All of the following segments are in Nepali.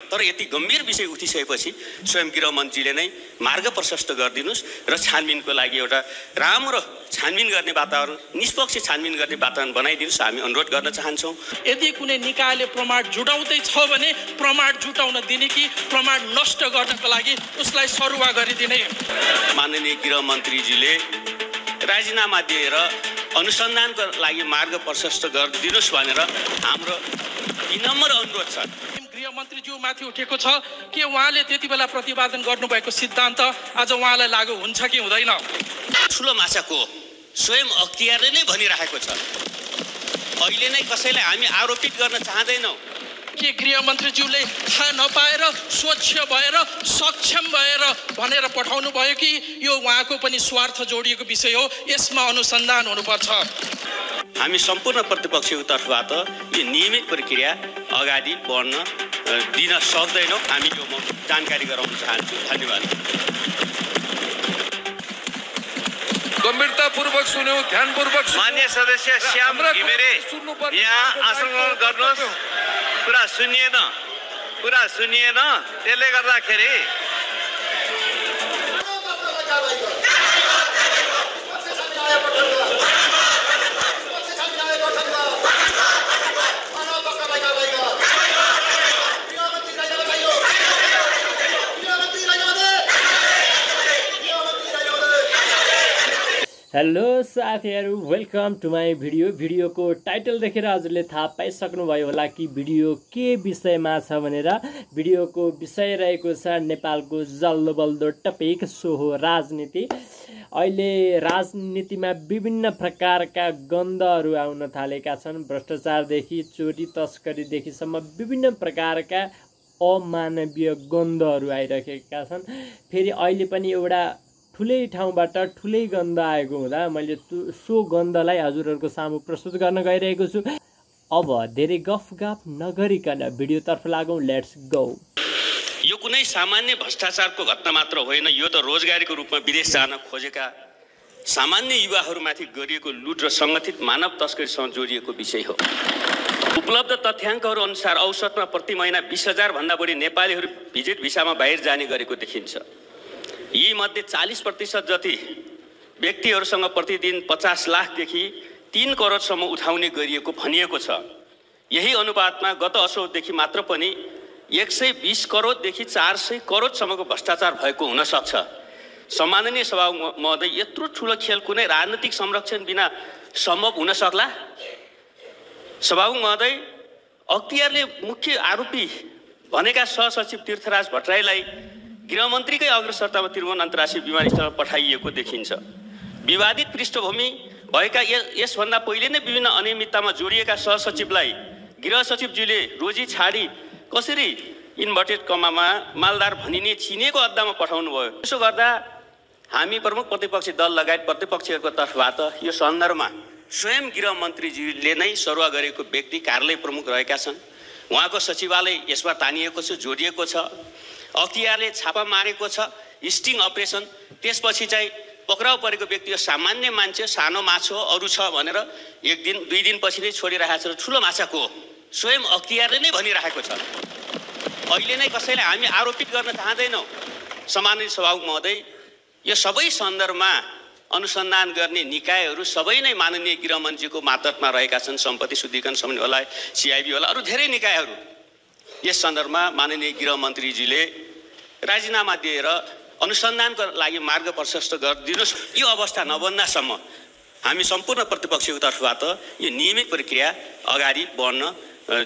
तर यति गम्भीर विषय उठिसकेपछि स्वयं गृहमन्त्रीले नै मार्ग प्रशस्त गरिदिनुस् र छानबिनको लागि एउटा राम्रो छानबिन गर्ने वातावरण, निष्पक्ष छानबिन गर्ने वातावरण बनाइदिनुस्, हामी अनुरोध गर्न चाहन्छौँ। यदि कुनै निकायले प्रमाण जुटाउँदै छ भने प्रमाण जुटाउन दिने कि प्रमाण नष्ट गर्नको लागि उसलाई सरुवा गरिदिने। माननीय गृहमन्त्रीजीले राजीनामा दिएर अनुसन्धानको लागि मार्ग प्रशस्त गरिदिनुस् भनेर हाम्रो विनम्र अनुरोध छ। गृहमन्त्रीज्यूमाथि उठेको छ कि उहाँले त्यति बेला प्रतिपादन गर्नुभएको सिद्धान्त आज उहाँलाई लागू हुन्छ कि हुँदैन? ठुलो माछा को स्वयं अख्तियारले नै भनिरहेको छ। अहिले नै कसैलाई हामी आरोपित गर्न चाहँदैनौँ। के गृहमन्त्रीज्यूले थाहा नपाएर स्वच्छ भएर सक्षम भएर भनेर पठाउनु भयो कि यो उहाँको पनि स्वार्थ जोडिएको विषय हो, यसमा अनुसन्धान हुनुपर्छ। हामी सम्पूर्ण प्रतिपक्षको तर्फबाट यो नियमित प्रक्रिया अगाडि बढ्न दिन सक्दैनौँ। हामी यो जानकारी गराउन चाहन्छु। धन्यवाद। गम्भीरतापूर्वक सुन्यो, ध्यानपूर्वक। मान्य सदस्य श्याम घिमिरे यहाँ आसन ग्रहण गर्नुहोस्। कुरा सुनिएन, त्यसले गर्दाखेरि हेलो साथीहरू, वेलकम टु माई भिडियो को टाइटल देखेर हजुरले थाहा पाइसक्नुभयो होला कि भिडियो के विषयमा छ भनेर। भिडियोको विषय रहेको छ नेपालको जल्दो बल्दो टपिक, सो हो राजनीति। अहिले राजनीतिमा विभिन्न प्रकारका गन्धहरू आउन थालेका छन्। भ्रष्टाचारदेखि चोरी तस्करीदेखिसम्म विभिन्न प्रकारका अमानवीय गन्धहरू आइरहेका छन्। फेरि अहिले पनि एउटा ठुलै ठाउँबाट ठुलै गन्ध आएको हुँदा मैले सो गन्धलाई हजुरहरूको सामु प्रस्तुत गर्न गइरहेको छु। अब धेरै गफ नगरिकन भिडियोतर्फ लागौँ। Let's go. यो कुनै सामान्य भ्रष्टाचारको घटना मात्र होइन, यो त रोजगारीको रूपमा विदेश जान खोजेका सामान्य युवाहरूमाथि गरिएको लुट र सङ्गठित मानव तस्करीसँग जोडिएको विषय हो। उपलब्ध तथ्याङ्कहरू अनुसार औसतमा प्रति महिना 20,000 भन्दा बढी नेपालीहरू भिजिट भिसामा बाहिर जाने गरेको देखिन्छ। यी मध्ये 40% जति व्यक्तिहरूसँग प्रतिदिन 50 लाखदेखि 3 करोडसम्म उठाउने गरिएको भनिएको छ। यही अनुपातमा गत असोजदेखि मात्र पनि 120 करोडदेखि 400 करोडसम्मको भ्रष्टाचार भएको हुन सक्छ। सम्माननीय सभामुख महोदय, यत्रो ठुलो खेल कुनै राजनीतिक संरक्षण बिना सम्भव हुन सक्ला? सभामुख महोदय, अख्तियारले मुख्य आरोपी भनेका सहसचिव तीर्थराज भट्टराईलाई गृहमन्त्रीकै अग्रसरतामा त्रिभुवन अन्तर्राष्ट्रिय विमानस्थलमा पठाइएको देखिन्छ। विवादित पृष्ठभूमि भएका यसभन्दा पहिले नै विभिन्न अनियमिततामा जोडिएका सहसचिवलाई गृह सचिवज्यूले रोजी छाडी कसरी इन्भर्टेड कमामा मालदार भनिने चिनेको अड्डामा पठाउनु भयो। यसो गर्दा हामी प्रमुख प्रतिपक्षी दल लगायत प्रतिपक्षीहरूको तर्फबाट यो सन्दर्भमा स्वयं गृहमन्त्रीज्यूले नै सरुवा गरेको व्यक्ति कार्यालय प्रमुख रहेका छन्। उहाँको सचिवालय यसमा तानिएको छ, जोडिएको छ। अख्तियारले छापा मारेको छ, स्टिङ अपरेसन। त्यसपछि चाहिँ पक्राउ परेको व्यक्ति सामान्य मान्छे, सानो माछो अरू छ भनेर 1 दिन 2 दिनपछि नै छोडिरहेको छ। ठुलो माछाको स्वयं अख्तियारले नै भनिरहेको छ। अहिले नै कसैलाई हामी आरोपित गर्न चाहँदैनौँ। सम्मानित सभामुख महोदय, यो सबै सन्दर्भमा अनुसन्धान गर्ने निकायहरू सबै नै माननीय गृहमन्त्रीको मातहतमा रहेका छन्। सम्पत्ति शुद्धिकरण समिति होला, CIB होला, अरू धेरै निकायहरू। यस सन्दर्भमा माननीय गृहमन्त्रीजीले राजीनामा दिएर अनुसन्धानको लागि मार्ग प्रशस्त गरिदिनुहोस्। यो अवस्था नबन्दासम्म हामी सम्पूर्ण प्रतिपक्षको तर्फबाट यो नियमित प्रक्रिया अगाडि बढ्न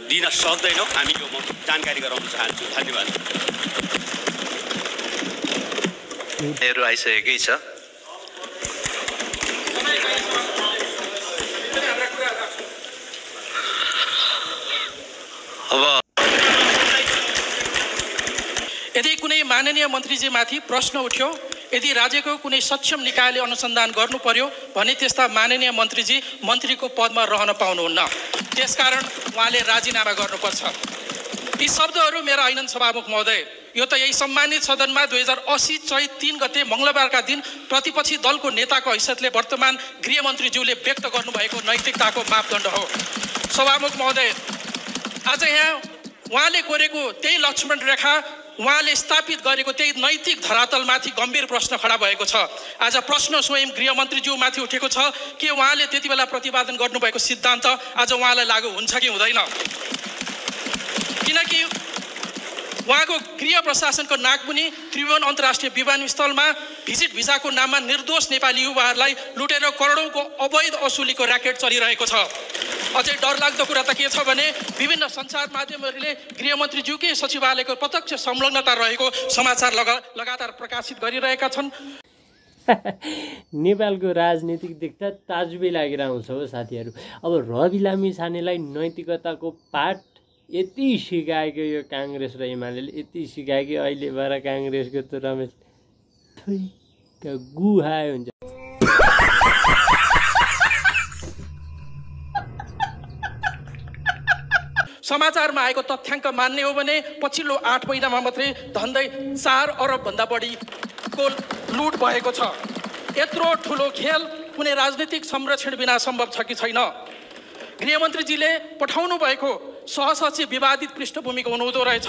दिन सक्दैनौँ। हामी यो जानकारी गराउन चाहन्छु। धन्यवाद। आइसकेकै छ। अब यदि कुनै माननीय मन्त्रीजीमाथि प्रश्न उठ्यो, यदि राज्यको कुनै सक्षम निकायले अनुसन्धान गर्नु पर्यो भने त्यस्ता माननीय मन्त्रीजी मन्त्रीको पदमा रहन पाउनुहुन्न। त्यसकारण उहाँले राजीनामा गर्नुपर्छ। यी शब्दहरू मेरा होइनन् सभामुख महोदय। यो त यही सम्मानित सदनमा 2080 चैत 3 गते मङ्गलबारका दिन प्रतिपक्षी दलको नेताको हैसियतले वर्तमान गृहमन्त्रीज्यूले व्यक्त गर्नुभएको नैतिकताको मापदण्ड हो। सभामुख महोदय, आज यहाँ उहाँले कोरेको त्यही लक्ष्मण रेखा, उहाँले स्थापित गरेको त्यही नैतिक धरातलमाथि गम्भीर प्रश्न खडा भएको छ। आज प्रश्न स्वयं गृहमन्त्रीज्यूमाथि उठेको छ कि उहाँले त्यति बेला प्रतिपादन गर्नुभएको सिद्धान्त आज उहाँलाई लागू हुन्छ कि हुँदैन। किनकि उहाँको गृह प्रशासनको नाकमुनि त्रिभुवन अन्तर्राष्ट्रिय विमानस्थलमा भिजिट भिसाको नाममा निर्दोष नेपाली युवाहरूलाई लुटेर करोडौँको अवैध असुलीको र्याकेट चलिरहेको छ। अझै डरलाग्दो कुरा त के छ भने विभिन्न सञ्चार माध्यमहरूले गृहमन्त्रीज्यूकै सचिवालयको प्रत्यक्ष संलग्नता रहेको समाचार लगातार प्रकाशित गरिरहेका छन्। नेपालको राजनीतिक देख्दा ताजुबै लागेर आउँछ हो साथीहरू। अब रवि लामिछानेलाई नैतिकताको पाठ यति सिकाएको यो काङ्ग्रेस र एमाले यति सिकायो कि अहिले भएर काङ्ग्रेसको त रमेश गुहाय हुन्छ। समाचारमा आएको तथ्याङ्क मान्ने हो भने पछिल्लो 8 महिनामा मात्रै धन्दै 4 अरबभन्दा बढीको लुट भएको छ। यत्रो ठुलो खेल कुनै राजनीतिक संरक्षण बिना सम्भव छ कि छैन? गृहमन्त्रीजीले पठाउनु भएको सहसचिव विवादित पृष्ठभूमिको हुनुहुँदो रहेछ,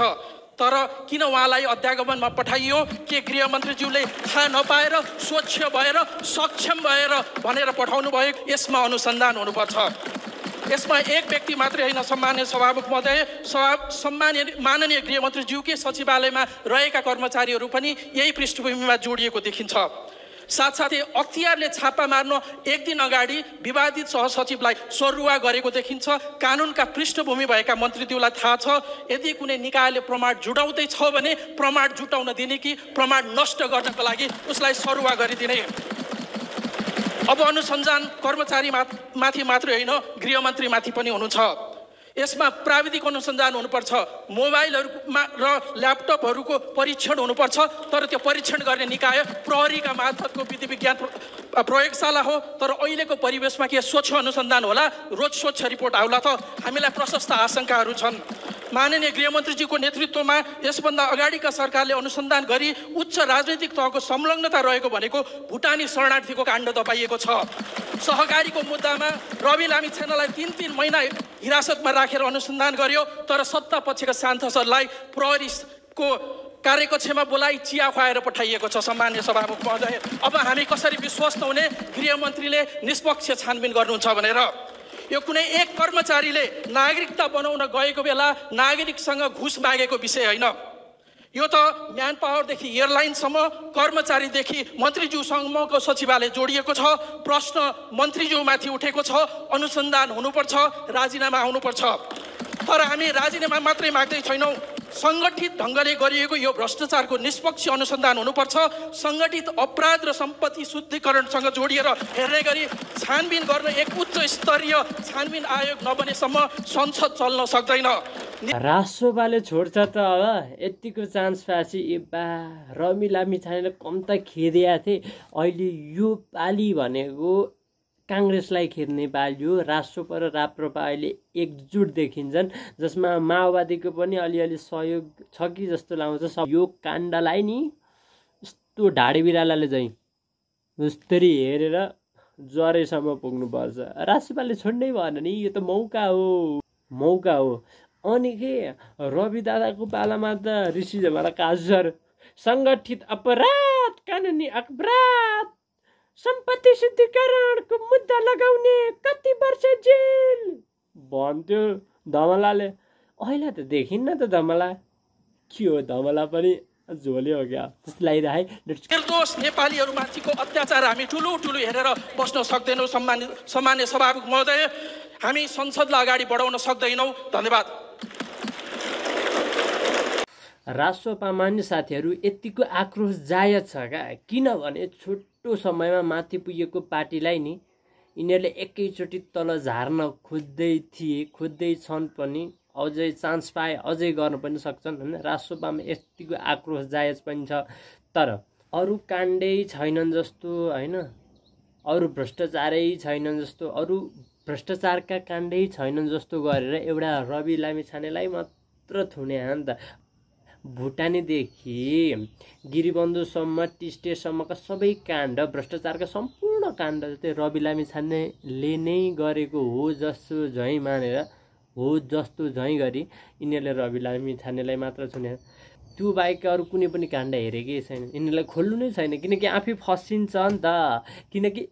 तर किन उहाँलाई अध्यागमनमा पठाइयो? के गृहमन्त्रीज्यूले थाहा नपाएर, स्वच्छ भएर, सक्षम भएर भनेर पठाउनु भयो? यसमा अनुसन्धान हुनुपर्छ। यसमा एक व्यक्ति मात्रै होइन, सम्माननीय सभामुख महोदय, सम्माननीय माननीय गृहमन्त्रीज्यूकै सचिवालयमा रहेका कर्मचारीहरू पनि यही पृष्ठभूमिमा जोडिएको देखिन्छ। साथसाथै अख्तियारले छापा मार्न एक दिन अगाडि विवादित सहसचिवलाई सरुवा गरेको देखिन्छ। कानुनका पृष्ठभूमि भएका मन्त्रीज्यूलाई थाहा छ यदि कुनै निकायले प्रमाण जुटाउँदैछ भने प्रमाण जुटाउन दिने कि प्रमाण नष्ट गर्नको लागि उसलाई सरुवा गरिदिने। अब अनुसन्धान कर्मचारी माथि मात्रै होइन, गृहमन्त्रीमाथि पनि हुनु छ। यसमा प्राविधिक अनुसन्धान हुनुपर्छ, मोबाइलहरूमा र ल्यापटपहरूको परीक्षण हुनुपर्छ, तर त्यो परीक्षण गर्ने निकाय प्रहरीका मार्फतको विधि विज्ञान प्रयोगशाला हो। तर अहिलेको परिवेशमा के स्वच्छ अनुसन्धान होला, रोज स्वच्छ रिपोर्ट आउला त? हामीलाई प्रशस्त आशंकाहरू छन्। माननीय गृहमन्त्रीजीको नेतृत्वमा यसभन्दा अगाडिका सरकारले अनुसन्धान गरी उच्च राजनीतिक तहको संलग्नता रहेको भनेको भुटानी शरणार्थीको काण्ड दबाइएको छ। सहकारीको मुद्दामा रवि लामिछानेलाई 3-3 महिना हिरासतमा राखेर अनुसन्धान गर्यो, तर सत्ता पक्षका सांसदलाई प्रहरीको कार्यकक्षमा बोलाई चिया खुवाएर पठाइएको छ। सम्माननीय सभामुख महोदय, अब हामी कसरी विश्वस्त हुने गृहमन्त्रीले निष्पक्ष छानबिन गर्नुहुन्छ भनेर? यो कुनै एक कर्मचारीले नागरिकता बनाउन गएको बेला नागरिकसँग घुस मागेको विषय होइन। यो त म्यान पावरदेखि एयरलाइनसम्म, कर्मचारीदेखि मन्त्रीज्यूसम्मको सचिवालय जोडिएको छ। प्रश्न मन्त्रीज्यूमाथि उठेको छ, अनुसन्धान हुनुपर्छ, राजीनामा आउनुपर्छ। तर हामी राजीनामा मात्रै माग्दै छैनौँ, सङ्गठित ढङ्गले गरिएको यो भ्रष्टाचारको निष्पक्ष अनुसन्धान हुनुपर्छ। सङ्गठित अपराध र सम्पत्ति शुद्धिकरणसँग जोडिएर हेर्ने गरी छानबिन गर्न एक उच्च स्तरीय छानबिन आयोग नबनेसम्म संसद चल्न सक्दैन। रासोपाले छोड्छ त अब यतिको चान्स पाएपछि ए बा रवि लामिछानेले कम त खेदिया थिए। अहिले यो पाली भनेको काङ्ग्रेसलाई खेद्ने पाली हो। रासोपा र राप्रपा अहिले एकजुट देखिन्छन्, जसमा माओवादीको पनि अलिअलि सहयोग छ कि जस्तो लाउँछ। यो काण्डलाई नि यस्तो ढाडी बिरालाले चाहिँ जस्तरी हेरेर जरेसम्म पुग्नुपर्छ। रासोपाले छोड्नै भएन नि, यो त मौका हो। अनि के रवि दादाको पालामा त ऋषि झमरा काजुर सङ्गठित अपराध, कानुनी अपराध, सम्पत्ति शुद्धिकरणको मुद्दा लगाउने, कति वर्ष जेल भन्थ्यो धमलाले। अहिले त देखिन्न त धमला के हो, धमला पनि झोल्यो हो क्या जस्तो लागिरहेको। निर्दोष नेपालीहरूमाथिको अत्याचार हामी ठुलो हेरेर बस्न सक्दैनौँ। सम्मान्य सभामुख महोदय, हामी संसदलाई अगाडि बढाउन सक्दैनौँ। धन्यवाद। रासोपा मान्य साथीहरू, यतिको आक्रोश जायज छ क्या? किनभने छोटो समयमा माथि पुगेको पार्टीलाई नि यिनीहरूले एकैचोटि तल झार्न खोज्दै छन् पनि। अझै चान्स पाए अझै गर्न पनि सक्छन् होइन। रासोपामा यतिको आक्रोश जायज पनि छ, तर अरू काण्डै छैनन् जस्तो होइन, अरू भ्रष्टाचारै छैनन् जस्तो, अरू भ्रष्टाचारका काण्डै छैनन् जस्तो गरेर एउटा रवि लामिछानेलाई मात्र थुने हो नि त। भुटानीदेखि गिरिबन्धुसम्म टिस्टेसम्मका सबै काण्ड, भ्रष्टाचारका सम्पूर्ण काण्ड चाहिँ रवि लामिछानेले नै गरेको हो जसो झैँ मानेर हो जस्तो झैँ गरी यिनीहरूले रवि लामिछानेलाई मात्र चुने। त्यो बाहेक अरू कुनै पनि काण्ड हेरेकै छैन, यिनीहरूलाई खोल्नु नै छैन, किनकि आफै फसिन्छ नि त। किनकि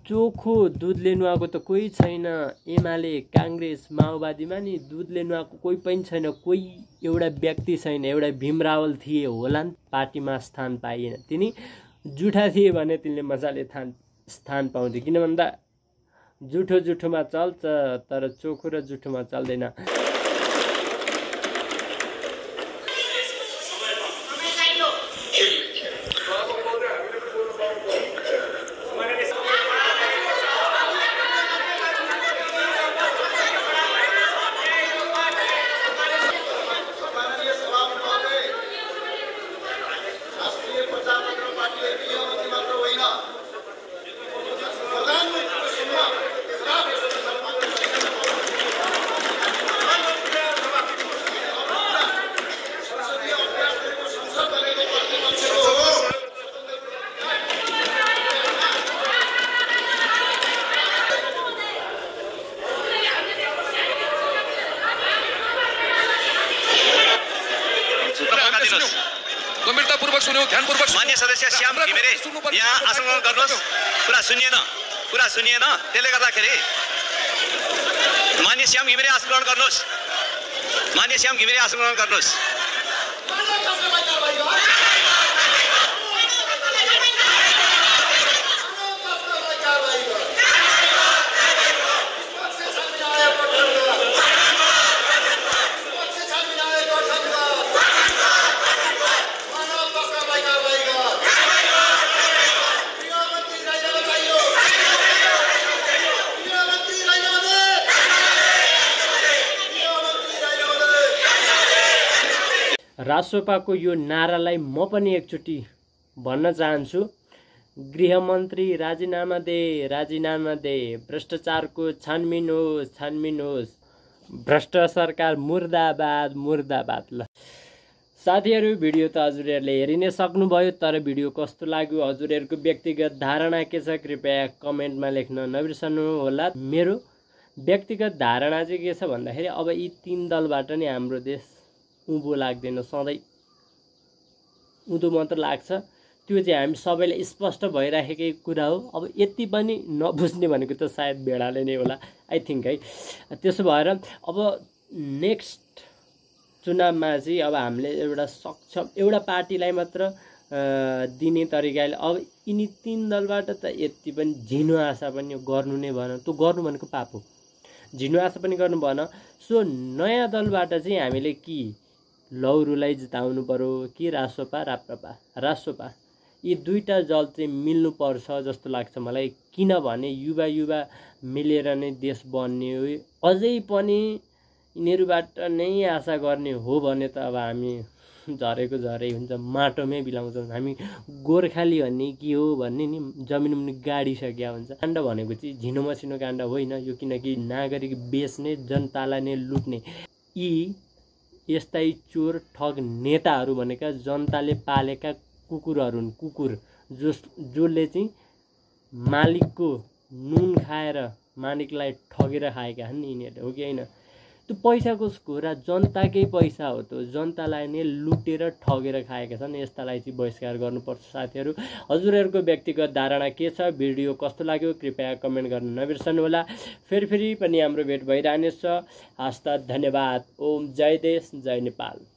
चोखो दुधले नुहाएको त कोही छैन। एमाले काङ्ग्रेस माओवादीमा नि दुधले नुहाएको कोही पनि छैन, कोही एउटा व्यक्ति छैन। एउटा भीम रावल थिए होला नि, पार्टीमा स्थान पाइएन। तिनी जुठा थिए भने तिनले मजाले स्थान पाउँथे। किन भन्दा जुठो जुठोमा चल्छ, तर चोखो र जुठोमा चल्दैन। गम्भीरतापूर्वक सुन्यो, ध्यानपूर्वक। मान्य सदस्य श्याम घिमिरे यहाँ आसन ग्रहण गर्नुहोस्। कुरा सुनिएन, त्यसले गर्दाखेरि मान्य श्याम घिमिरे आसन ग्रहण गर्नुहोस्। मान्य श्याम घिमिरे आसन ग्रहण गर्नुहोस्। रासोपाको यो नारालाई म पनि एकचोटि भन्न चाहन्छु। गृहमन्त्री राजीनामा दे, भ्रष्टाचारको छानबिन होस्, भ्रष्ट सरकार मुर्दाबाद। ल साथीहरू, भिडियो त हजुरहरूले हेरि नै सक्नुभयो, तर भिडियो कस्तो लाग्यो, हजुरहरूको व्यक्तिगत धारणा के छ, कृपया कमेन्टमा लेख्न नबिर्सनु होला। मेरो व्यक्तिगत धारणा चाहिँ के छ भन्दाखेरि अब यी 3 दलबाट नै हाम्रो देश उँभो लाग्दैन, सधैँ उँधो मात्र लाग्छ। त्यो चाहिँ हामी सबैले स्पष्ट भइराखेकै कुरा हो। अब यति पनि नबुझ्ने भनेको त सायद भेडाले नै होला, आई थिङ्क है। त्यसो भएर अब नेक्स्ट चुनावमा चाहिँ अब हामीले एउटा सक्षम एउटा पार्टीलाई मात्र दिने तरिकाले अब यिनी 3 दलबाट त यति पनि झिनो आशा पनि गर्नु नै भएन। त्यो गर्नु भनेको पाप हो, झिनो आशा पनि गर्नु भएन। सो नयाँ दलबाट चाहिँ हामीले कि लौरुलाई जिताउनु पर्यो कि रासोपा, यी 2टा दल चाहिँ मिल्नुपर्छ जस्तो लाग्छ मलाई। किनभने युवा मिलेर नै देश बन्ने हो। अझै पनि यिनीहरूबाट नै आशा गर्ने हो भने त अब हामी झरेको झरै हुन्छ, माटोमै बिलाउँछौँ। हामी गोर्खाली भन्ने के हो भन्ने नि जमिन मुनि गाडिसकेका हुन्छ। काण्ड भनेको चाहिँ झिनो मसिनो काण्ड होइन यो, किनकि नागरिक बेच्ने, जनतालाई नै लुट्ने यी यस्ता चोर ठग नेताहरू भनेका जनताले पालेका कुकुरहरू हुन्। कुकुर जसले चाहिँ मालिकको नुन खाएर मालिकलाई ठगेर खाएका हुन् यिनीहरूले, हो कि होइन? त्यो पैसाको कुरा जनताकै पैसा हो, त्यो जनतालाई नै लुटेर ठगेर खाएका छन्। यस्तालाई चाहिँ बहिष्कार गर्नुपर्छ। साथीहरू, हजुरहरूको व्यक्तिगत धारणा के छ, भिडियो कस्तो लाग्यो, कृपया कमेन्ट गर्न नबिर्सनु होला। फेरि पनि हाम्रो भेट भइरहनेछ। हस्त धन्यवाद। ओम जय देश, जय नेपाल।